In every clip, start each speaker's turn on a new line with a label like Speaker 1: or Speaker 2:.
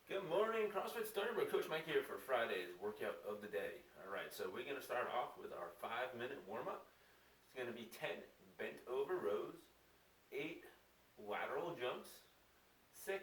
Speaker 1: Good morning, CrossFit Starter. Coach Mike here for Friday's workout of the day. All right, so we're going to start off with our 5-minute warm-up. It's going to be 10 bent over rows, 8 lateral jumps, 6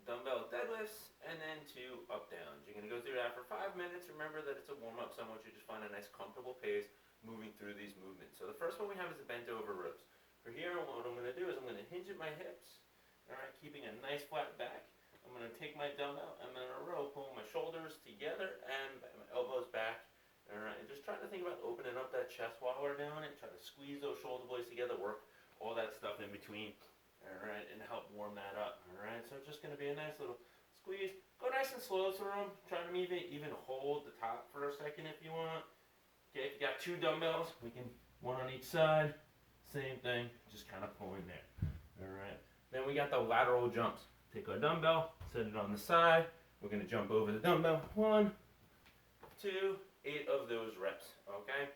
Speaker 1: dumbbell deadlifts, and then 2 up downs. You're going to go through that for 5 minutes. Remember that it's a warm-up, so I want you to just find a nice comfortable pace moving through these movements. So the first one we have is the bent over rows. For here, what I'm going to do is I'm going to hinge at my hips, all right, keeping a nice flat back. I'm going to take my dumbbell, I'm going to row, pull my shoulders together and my elbows back. Alright, and just try to think about opening up that chest while we're doing it. Try to squeeze those shoulder blades together, work all that stuff in between. Alright, and help warm that up. Alright, so it's just going to be a nice little squeeze. Go nice and slow through them. Try to even hold the top for a second if you want. Okay, if you got 2 dumbbells, we can one on each side. Same thing, just kind of pulling there. Alright, then we got the lateral jumps. Take our dumbbell, set it on the side. We're going to jump over the dumbbell. 1, 2, 8 of those reps. Okay?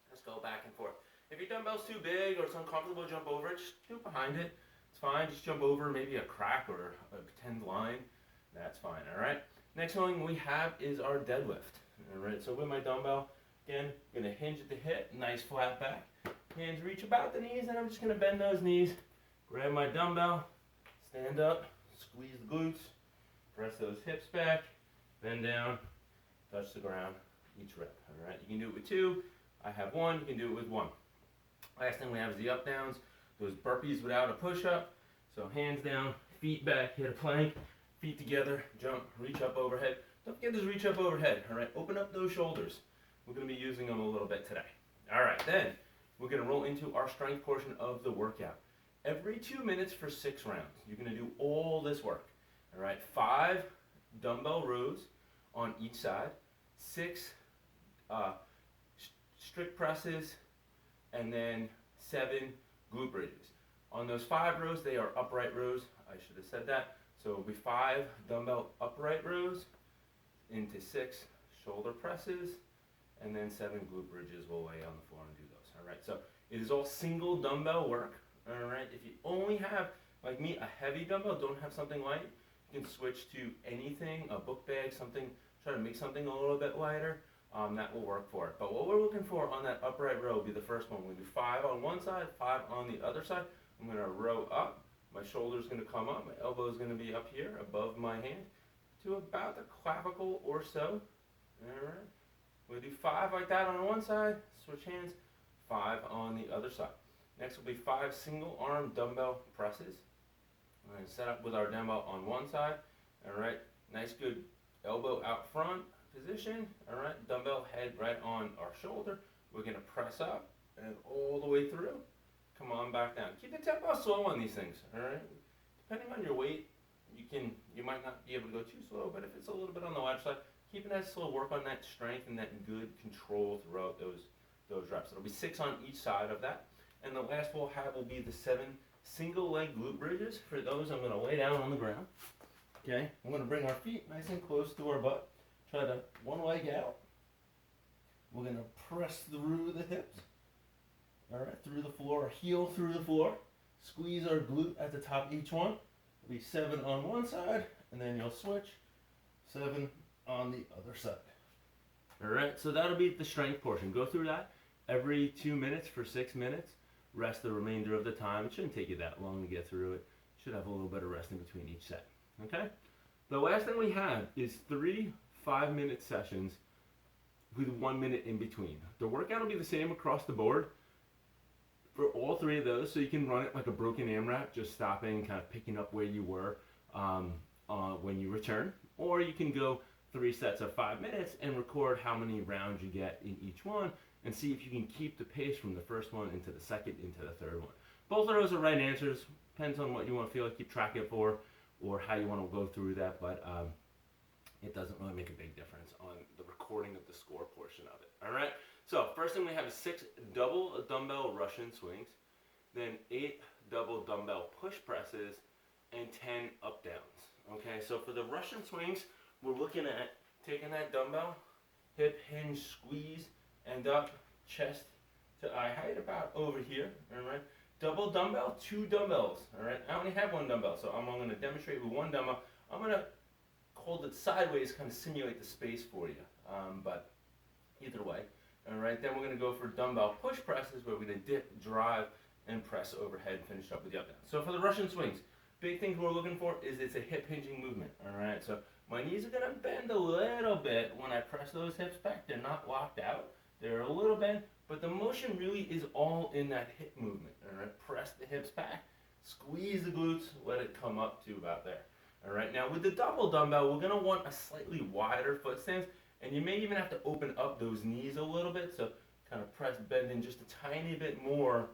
Speaker 1: Let's go back and forth. If your dumbbell's too big or it's uncomfortable, jump over it. Just do it behind it. It's fine. Just jump over maybe a crack or a pretend line. That's fine. All right? Next one we have is our deadlift. All right? So with my dumbbell, again, I'm going to hinge at the hip. Nice flat back. Hands reach about the knees, and I'm just going to bend those knees. Grab my dumbbell. Stand up. Squeeze the glutes, press those hips back, bend down, touch the ground each rep. All right, you can do it with 2. I have 1. You can do it with 1. Last thing we have is the up downs, those burpees without a push up. So hands down, feet back, hit a plank, feet together, jump, reach up overhead. Don't forget to reach up overhead. All right, open up those shoulders. We're going to be using them a little bit today. All right, then we're going to roll into our strength portion of the workout. Every 2 minutes for 6 rounds. You're going to do all this work. All right, 5 dumbbell rows on each side, 6 strict presses, and then 7 glute bridges. On those 5 rows, they are upright rows. I should have said that. So it'll be 5 dumbbell upright rows into 6 shoulder presses, and then 7 glute bridges. We'll lay on the floor and do those. All right, so it is all single dumbbell work. Alright, if you only have, like me, a heavy dumbbell, don't have something light, you can switch to anything, a book bag, something, try to make something a little bit lighter, that will work for it. But what we're looking for on that upright row will be the first one. We'll do 5 on one side, 5 on the other side. I'm going to row up, my shoulder's going to come up, my elbow is going to be up here above my hand to about the clavicle or so. Alright, we'll do 5 like that on one side, switch hands, 5 on the other side. Next will be 5 single arm dumbbell presses. We're going to set up with our dumbbell on one side. All right, nice good elbow out front position. All right, dumbbell head right on our shoulder. We're going to press up and all the way through. Come on back down. Keep the tempo slow on these things. All right, depending on your weight, you might not be able to go too slow, but if it's a little bit on the large side, keep it nice slow. Work on that strength and that good control throughout those reps. It'll be 6 on each side of that. And the last we'll have will be the 7 single leg glute bridges. For those, I'm going to lay down on the ground. Okay, I'm going to bring our feet nice and close to our butt. Try to one leg out. We're going to press through the hips. All right, through the floor, heel through the floor. Squeeze our glute at the top of each one. It'll be 7 on one side, and then you'll switch. 7 on the other side. All right, so that'll be the strength portion. Go through that every 2 minutes for 6 minutes. Rest the remainder of the time. It shouldn't take you that long to get through it. Should have a little bit of rest in between each set. Okay? The last thing we have is 3 5-minute sessions with 1 minute in between. The workout will be the same across the board for all 3 of those, so you can run it like a broken AMRAP, just stopping, kind of picking up where you were when you return. Or you can go 3 sets of 5 minutes and record how many rounds you get in each one, and see if you can keep the pace from the first one into the second, into the third one. Both of those are right answers. Depends on what you want to feel like keep track of for, or how you want to go through that, but it doesn't really make a big difference on the recording of the score portion of it. All right, so first thing we have is 6 double dumbbell Russian swings, then 8 double dumbbell push presses, and 10 up downs. Okay, so for the Russian swings, we're looking at taking that dumbbell, hip hinge squeeze, and up, chest to eye height about over here. All right, double dumbbell, 2 dumbbells. All right, I only have 1 dumbbell, so I'm going to demonstrate with 1 dumbbell. I'm going to hold it sideways, kind of simulate the space for you. But either way, all right. Then we're going to go for dumbbell push presses, where we're going to dip, drive, and press overhead, and finish up with the up down. So for the Russian swings, big things we're looking for is it's a hip hinging movement. All right. So my knees are going to bend a little bit when I press those hips back. They're not locked out. They're a little bent, but the motion really is all in that hip movement. All right. Press the hips back, squeeze the glutes, let it come up to about there. All right. Now with the double dumbbell, we're going to want a slightly wider foot stance, and you may even have to open up those knees a little bit. So kind of press, bend in just a tiny bit more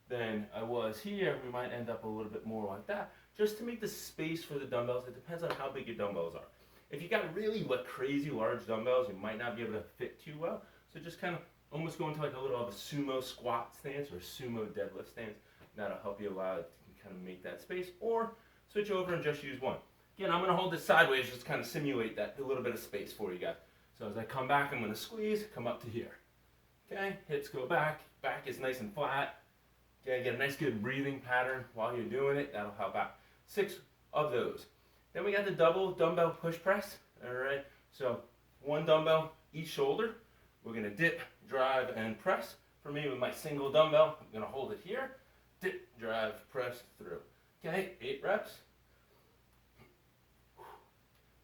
Speaker 1: than I was here. We might end up a little bit more like that, just to make the space for the dumbbells. It depends on how big your dumbbells are. If you got really crazy large dumbbells, you might not be able to fit too well. So just kind of almost go into like a little of a sumo squat stance or sumo deadlift stance. That'll help you allow it to kind of make that space, or switch over and just use one. Again, I'm going to hold this sideways, just kind of simulate that a little bit of space for you guys. So as I come back, I'm going to squeeze, come up to here. Okay, hips go back, back is nice and flat. Okay, get a nice good breathing pattern while you're doing it. That'll help out. 6 of those. Then we got the double dumbbell push press. All right, so one dumbbell each shoulder. We're going to dip, drive, and press. For me, with my single dumbbell, I'm going to hold it here. Dip, drive, press through. Okay, 8 reps.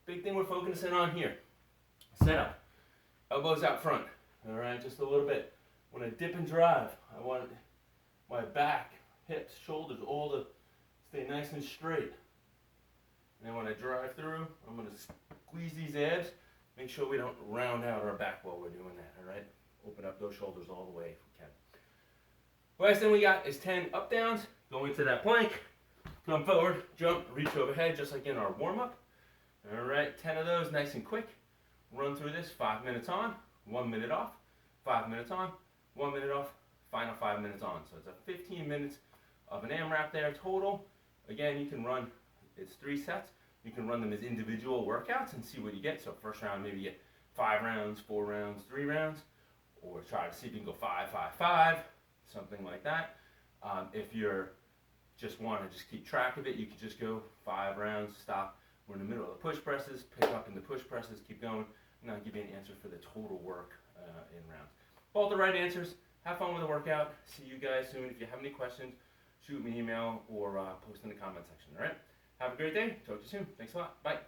Speaker 1: Big thing we're focusing on here. Set up. Elbows out front. All right, just a little bit. When I dip and drive, I want my back, hips, shoulders, all to stay nice and straight. And then when I drive through, I'm going to squeeze these abs. Make sure we don't round out our back while we're doing that, all right? Open up those shoulders all the way if we can. Last thing we got is 10 up downs. Go into that plank, come forward, jump, reach overhead, just like in our warm-up. All right, 10 of those, nice and quick. Run through this, 5 minutes on, 1 minute off, 5 minutes on, 1 minute off, final 5 minutes on. So it's a 15 minutes of an AMRAP there total. Again, you can run, it's 3 sets. You can run them as individual workouts and see what you get. So first round, maybe you get 5 rounds, 4 rounds, 3 rounds, or try to see if you can go 5, 5, 5, something like that. If you're just want to just keep track of it, you can just go 5 rounds, stop. We're in the middle of the push presses, pick up in the push presses, keep going, and I'll give you an answer for the total work in rounds. All the right answers. Have fun with the workout. See you guys soon. If you have any questions, shoot me an email or post in the comment section. All right? Have a great day. Talk to you soon. Thanks a lot. Bye.